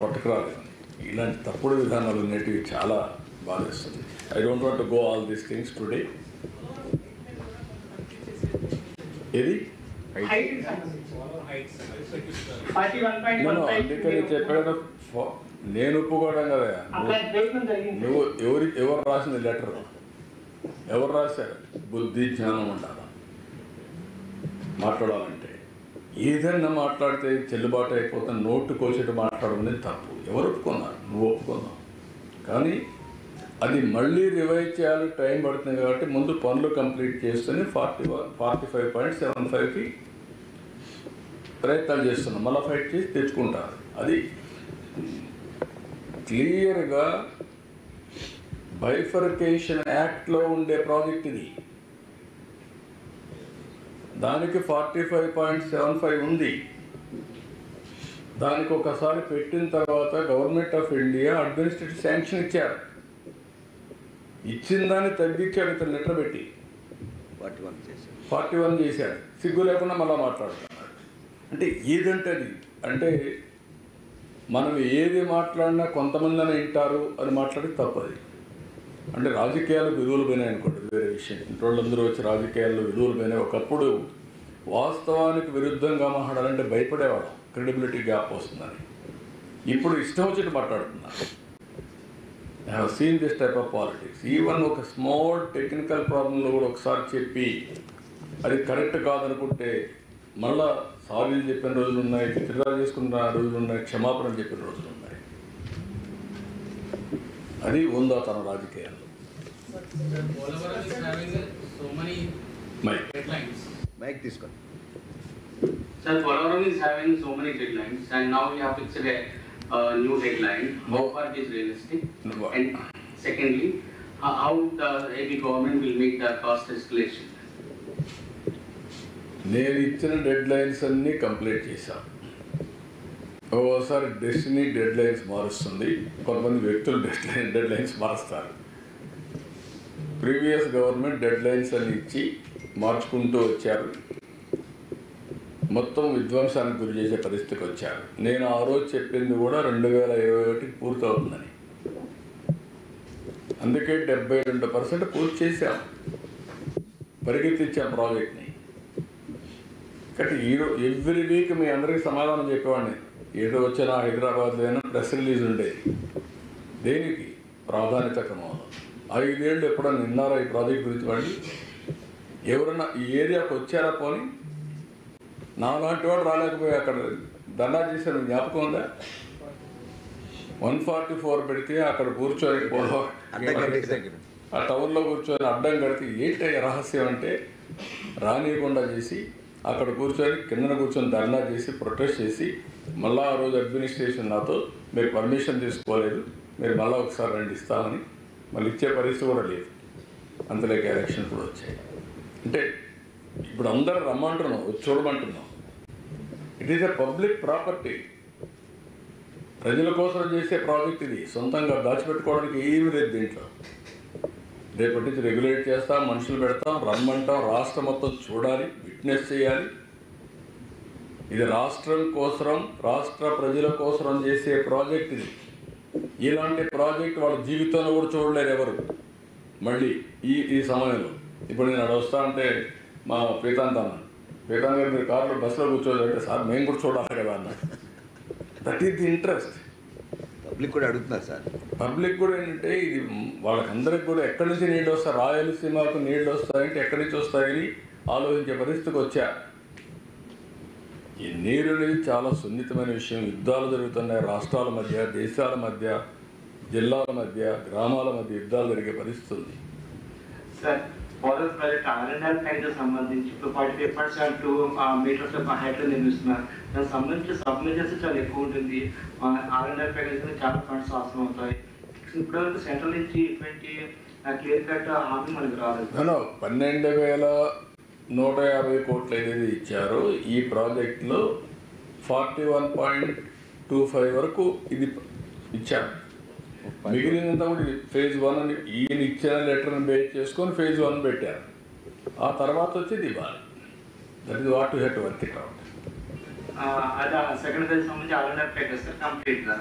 పట్టుకురాలేదు. ఇలాంటి తప్పుడు విధానాలు అనేటివి చాలా బాధేస్తుంది. I don't want to go all these things today. ఏది అందుకని చెప్పాడు, నేను ఒప్పుకోవడం కదా. నువ్వు ఎవరు రాసింది లెటర్? ఎవరు రాశారు? బుద్ధి జ్ఞానం ఉండాలి మాట్లాడాలంటే. ఏదైనా మాట్లాడితే చెల్లుబాటు అయిపోతుంది, నోటు కోసేట మాట్లాడమని తప్పు. ఎవరు ఒప్పుకున్నారు? నువ్వు ఒప్పుకున్నావు. కానీ అది మళ్ళీ రివైజ్ చేయాలి, టైం పడుతుంది. కాబట్టి ముందు పనులు కంప్లీట్ చేస్తేనే 45.75కి ప్రయత్నాలు చేస్తున్నాం. మళ్ళీ ఫైట్ చేసి తెచ్చుకుంటారు. అది క్లియర్గా బైఫర్కేషన్ యాక్ట్లో ఉండే ప్రాజెక్ట్ ఇది. దానికి 45.75 ఉంది. దానికి ఒకసారి పెట్టిన తర్వాత government of India administrative sanction ఇచ్చారు. ఇచ్చిన దాన్ని తగ్గించాడు ఇతను లెటర్ పెట్టి 41 చేశాడు. సిగ్గు లేకుండా మళ్ళీ మాట్లాడుతున్నాడు. అంటే ఏదంటే అది అంటే మనం ఏది మాట్లాడినా కొంతమంది అని వింటారు అని మాట్లాడి తప్పది. అంటే రాజకీయాలకు విలువలు పోయినాయి అనుకోండి, వేరే విషయం. ఇంట్లోళ్ళందరూ వచ్చి రాజకీయాల్లో విలువలు పోయినాయి. ఒకప్పుడు వాస్తవానికి విరుద్ధంగా మాట్లాడాలంటే భయపడేవాళ్ళం, క్రెడిబిలిటీ గ్యాప్ వస్తుందని. ఇప్పుడు ఇష్టం వచ్చినట్టు మాట్లాడుతున్నారు. I have seen this type of politics. Even ఒక స్మాల్ టెక్నికల్ ప్రాబ్లంలో కూడా ఒకసారి చెప్పి అది కరెక్ట్ కాదనుకుంటే మళ్ళా సారీలు చెప్పిన రోజులు ఉన్నాయి, విత్డ్రా చేసుకున్న రోజులు ఉన్నాయి, క్షమాపణ చెప్పిన రోజులు ఉన్నాయి. అది ఉందా తన రాజకీయాల్లో? మైక్ తీసుకోండి. Sir, Polavaram is having so many deadlines, and now we have fixed a new deadline. How far it is realistic? No. And secondly, how the AP government will make the cost escalation? నేను ఇచ్చిన dead lines అన్నీ complete చేశాను. ఒక్కోసారి destiny dead lines మారుస్తుంది, కొంతమంది వ్యక్తులు dead lines మారుస్తారు. Previous government dead lines అని ఇచ్చి మార్చుకుంటూ వచ్చారు. మొత్తం విధ్వంసానికి గురి చేసే పరిస్థితికి వచ్చారు. నేను ఆ రోజు చెప్పింది కూడా 2021కి పూర్తవుతుందని. అందుకే 72% పూర్తి చేశాం, పరిగెత్తించాం ప్రాజెక్ట్ని. కాబట్టి ఎవ్రీ వీక్ మీ అందరికీ సమాధానం చెప్పేవాడిని. ఏదో వచ్చినా హైదరాబాద్లో అయినా ప్రెస్ రిలీజ్ ఉండేది. దేనికి? ప్రాధాన్యత క్రమంలో. 5 ఏళ్ళు ఎప్పుడన్నా విన్నారా ఈ ప్రాజెక్ట్ గురించి? వాళ్ళు ఎవరన్నా ఈ ఏరియాకు వచ్చారా? పోనీ నాలాంటి వాడు రాలేకపోయి అక్కడ దండా చేశాను, జ్ఞాపకం ఉందా? 144 పెడితే అక్కడ కూర్చొని ఆ టౌన్లో కూర్చొని అడ్డం కడితే ఏంటి రహస్యం అంటే రానియకుండా చేసి అక్కడ కూర్చొని కిందన కూర్చొని ధర్నా చేసి ప్రొటెస్ట్ చేసి మళ్ళీ ఆ రోజు అడ్మినిస్ట్రేషన్ నాతో మీరు పర్మిషన్ తీసుకోలేదు, మీరు మళ్ళీ ఒకసారి రండి ఇస్తామని మళ్ళీ ఇచ్చే పరిస్థితి కూడా లేదు. అంతలేక ఎలక్షన్ కూడా వచ్చాయి. అంటే ఇప్పుడు అందరూ రమ్మంటున్నాం, వచ్చి చూడమంటున్నాం. It is a public property, ప్రజల కోసం చేసే ప్రాజెక్ట్ ఇది. సొంతంగా దాచిపెట్టుకోవడానికి ఏమీ లేదు దీంట్లో. రేపటి నుంచి రెగ్యులేట్ చేస్తాం, మనుషులు పెడతాం, రమ్మంటాం, రాష్ట్రం మొత్తం చూడాలి, విట్నెస్ చేయాలి. ఇది రాష్ట్రం కోసం, రాష్ట్ర ప్రజల కోసం చేసే ప్రాజెక్ట్ ఇది. ఇలాంటి ప్రాజెక్ట్ వాళ్ళ జీవితంలో కూడా చూడలేరు ఎవరు. మళ్ళీ ఈ సమయంలో ఇప్పుడు నేను అక్కడ వస్తా అంటే మా ప్రీతాంత్ గారు మీరు కార్లో బస్సులో కూర్చోదంటే సార్ మేము కూడా చూడాలి కదా అన్నారు. That is the interest. Public కూడా అడుగుతున్నారు సార్. పబ్లిక్ కూడా ఏంటంటే ఇది వాళ్ళకందరికి కూడా ఎక్కడి నుంచి నీళ్ళు వస్తాయి, రాయలసీమకు నీళ్ళు వస్తాయంటే ఎక్కడి నుంచి వస్తాయని ఆలోచించే పరిస్థితికి వచ్చారు. ఈ నీరు అనేది చాలా సున్నితమైన విషయం. యుద్ధాలు జరుగుతున్నాయి రాష్ట్రాల మధ్య, దేశాల మధ్య, జిల్లాల మధ్య, గ్రామాల మధ్య యుద్ధాలు జరిగే పరిస్థితి ఉంది. Sir, forest project R&R package సంబంధించి 45.2 మీటర్స్ హైట్లో నిర్మిస్తున్నారు. దానికి సంబంధించి సబ్మిషన్స్ చాలా ఎక్కువ ఉంటుంది. R&R ప్యాకేజ్ చాలా ఫండ్స్ అవసరం అవుతాయి. ఇప్పటివరకు సెంట్రల్ నుంచి ఇటువంటి క్లియర్ కట్ హామీ మనకు రాలేదు. 12,150 కోట్లు ఏదైతే ఇచ్చారో ఈ ప్రాజెక్టులో 41.25 వరకు ఇది ఇచ్చారు. మిగిలినంతా కూడా ఫేజ్ 1 అని ఈయన ఇచ్చిన లెటర్ని బేస్ చేసుకొని ఫేజ్ 1 పెట్టారు. ఆ తర్వాత వచ్చి ఇది ఇవ్వాలి. That is what you have to work it out. అది సెకండ్ ఫేజ్ సంబంధించి 6.5 ప్యాకేజ్ సార్ కంప్లీట్ గా